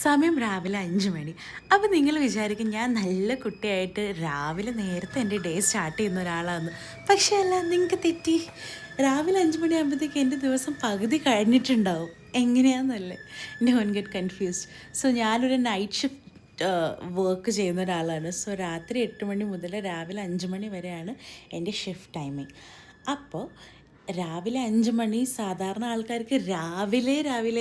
സമയം രാവിലെ 5 മണി. അപ്പോൾ നിങ്ങൾ വിചാരിക്കും ഞാൻ നല്ല കുട്ടിയായിട്ട് രാവിലെ നേരത്തെ എൻ്റെ ഡേ സ്റ്റാർട്ട് ചെയ്യുന്ന ഒരാളാണെന്ന്. പക്ഷേ അല്ല, നിങ്ങൾക്ക് തെറ്റി. രാവിലെ 5 മണിയാകുമ്പോഴത്തേക്ക് എൻ്റെ ദിവസം പകുതി കഴിഞ്ഞിട്ടുണ്ടാവും. എങ്ങനെയാണെന്നല്ലേ? Don't get confused. സോ ഞാനൊരു നൈറ്റ് ഷിഫ്റ്റ് വർക്ക് ചെയ്യുന്ന ഒരാളാണ്. സോ രാത്രി 8 മണി മുതൽ രാവിലെ 5 മണി വരെയാണ് എൻ്റെ ഷിഫ്റ്റ് ടൈമിംഗ്. അപ്പോൾ രാവിലെ 5 മണി സാധാരണ ആൾക്കാർക്ക് രാവിലെ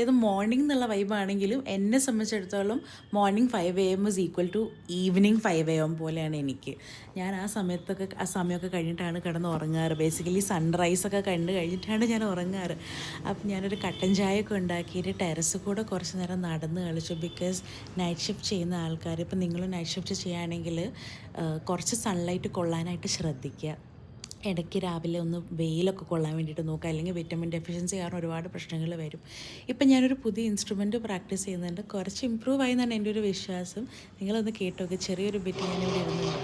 ഇത് മോർണിംഗ് എന്നുള്ള വൈബാണെങ്കിലും എന്നെ സംബന്ധിച്ചിടത്തോളം morning 5 AM is equal to evening 5 AM പോലെയാണ് എനിക്ക്. ഞാൻ ആ സമയമൊക്കെ കഴിഞ്ഞിട്ടാണ് കിടന്ന് ഉറങ്ങാറ്. ബേസിക്കലി സൺറൈസൊക്കെ കണ്ടു കഴിഞ്ഞിട്ടാണ് ഞാൻ ഉറങ്ങാറ്. അപ്പം ഞാനൊരു കട്ടൻ ചായയൊക്കെ ഉണ്ടാക്കിയിട്ട് ടെറസ് കൂടെ കുറച്ച് നേരം നടന്ന് കളിച്ചു. ബിക്കോസ് നൈറ്റ് ഷിഫ്റ്റ് ചെയ്യുന്ന ആൾക്കാർ, ഇപ്പം നിങ്ങൾ നൈറ്റ് ഷിഫ്റ്റ് ചെയ്യുകയാണെങ്കിൽ കുറച്ച് സൺലൈറ്റ് കൊള്ളാനായിട്ട് ശ്രദ്ധിക്കുക. ഇടയ്ക്ക് രാവിലെ ഒന്ന് വെയിലൊക്കെ കൊള്ളാൻ വേണ്ടിയിട്ട് നോക്കുക, അല്ലെങ്കിൽ വിറ്റമിൻ ഡെഫിഷ്യൻസി കാരണം ഒരുപാട് പ്രശ്നങ്ങൾ വരും. ഇപ്പം ഞാനൊരു പുതിയ ഇൻസ്ട്രുമെൻറ്റ് പ്രാക്ടീസ് ചെയ്യുന്നുണ്ട്. കുറച്ച് ഇമ്പ്രൂവ് ആയി എന്നാണ് എൻ്റെ ഒരു വിശ്വാസം. നിങ്ങളൊന്ന് കേട്ടോക്കെ, ചെറിയൊരു ബിറ്റ് ഞാനിവിടെ ഇരുന്നുണ്ട്.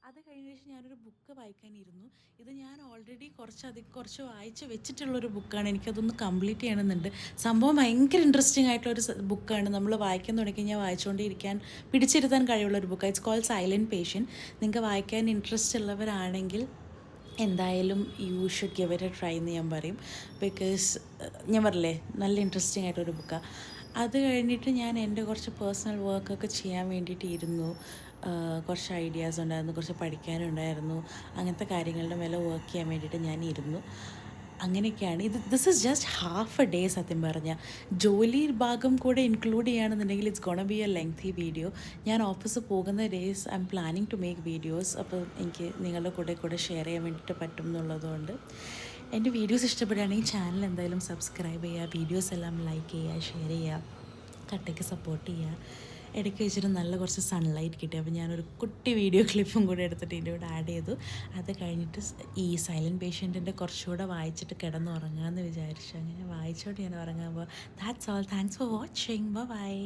അത് കഴിഞ്ഞ ശേഷം ഞാനൊരു ബുക്ക് വായിക്കാനിരുന്നു. ഇത് ഞാൻ ഓൾറെഡി കുറച്ച് വായിച്ച് വെച്ചിട്ടുള്ളൊരു ബുക്കാണ്. എനിക്കതൊന്ന് കംപ്ലീറ്റ് ചെയ്യണമെന്നുണ്ട്. സംഭവം ഭയങ്കര ഇൻട്രസ്റ്റിംഗ് ആയിട്ടുള്ളൊരു ബുക്കാണ്. നമ്മൾ വായിക്കാൻ തുടങ്ങി കഴിഞ്ഞാൽ വായിച്ചുകൊണ്ടിരിക്കാൻ, പിടിച്ചിരുത്താൻ കഴിവുള്ളൊരു ബുക്കാണ്. It's called silent patient. നിങ്ങൾക്ക് വായിക്കാൻ ഇൻട്രസ്റ്റ് ഉള്ളവരാണെങ്കിൽ എന്തായാലും you should give it a try എന്ന് ഞാൻ പറയും. ബിക്കോസ് ഞാൻ പറഞ്ഞില്ലേ, നല്ല ഇൻട്രസ്റ്റിംഗ് ആയിട്ടൊരു ബുക്കാണ്. അത് കഴിഞ്ഞിട്ട് ഞാൻ എൻ്റെ കുറച്ച് പേഴ്സണൽ വർക്കൊക്കെ ചെയ്യാൻ വേണ്ടിയിട്ട് ഇരുന്നു. കുറച്ച് ഐഡിയാസ് ഉണ്ടായിരുന്നു, കുറച്ച് പഠിക്കാനുണ്ടായിരുന്നു. അങ്ങനത്തെ കാര്യങ്ങളുടെ മേലെ വർക്ക് ചെയ്യാൻ വേണ്ടിയിട്ട് ഞാൻ ഇരുന്നു. അങ്ങനെയൊക്കെയാണ്. This is just half a day. സത്യം പറഞ്ഞാൽ ജോലി ഭാഗം കൂടെ ഇൻക്ലൂഡ് ചെയ്യുകയാണെന്നുണ്ടെങ്കിൽ it's gonna be a lengthy video. ഞാൻ ഓഫീസ് പോകുന്ന days I am planning to make videos. അപ്പോൾ എനിക്ക് നിങ്ങളുടെ കൂടെ ഷെയർ ചെയ്യാൻ വേണ്ടിയിട്ട് പറ്റും എന്നുള്ളതുകൊണ്ട് എൻ്റെ വീഡിയോസ് ഇഷ്ടപ്പെടുകയാണെങ്കിൽ ചാനൽ എന്തായാലും സബ്സ്ക്രൈബ് ചെയ്യുക, വീഡിയോസ് എല്ലാം ലൈക്ക് ചെയ്യുക, ഷെയർ ചെയ്യുക, കട്ടയ്ക്ക് സപ്പോർട്ട് ചെയ്യുക. ഇടയ്ക്ക് വെച്ചിട്ട് നല്ല കുറച്ച് സൺലൈറ്റ് കിട്ടി. അപ്പോൾ ഞാനൊരു കുട്ടി വീഡിയോ ക്ലിപ്പും കൂടെ എടുത്തിട്ട് ഇതിൻ്റെ കൂടെ ആഡ് ചെയ്തു. അത് കഴിഞ്ഞിട്ട് ഈ സൈലൻറ്റ് പേഷ്യൻറ്റിൻ്റെ കുറച്ചുകൂടെ വായിച്ചിട്ട് കിടന്ന് ഉറങ്ങാമെന്ന് വിചാരിച്ചു. അങ്ങനെ വായിച്ചോട്ട് ഞാൻ ഉറങ്ങാൻ പോവാം. That's all. Thanks for watching. By.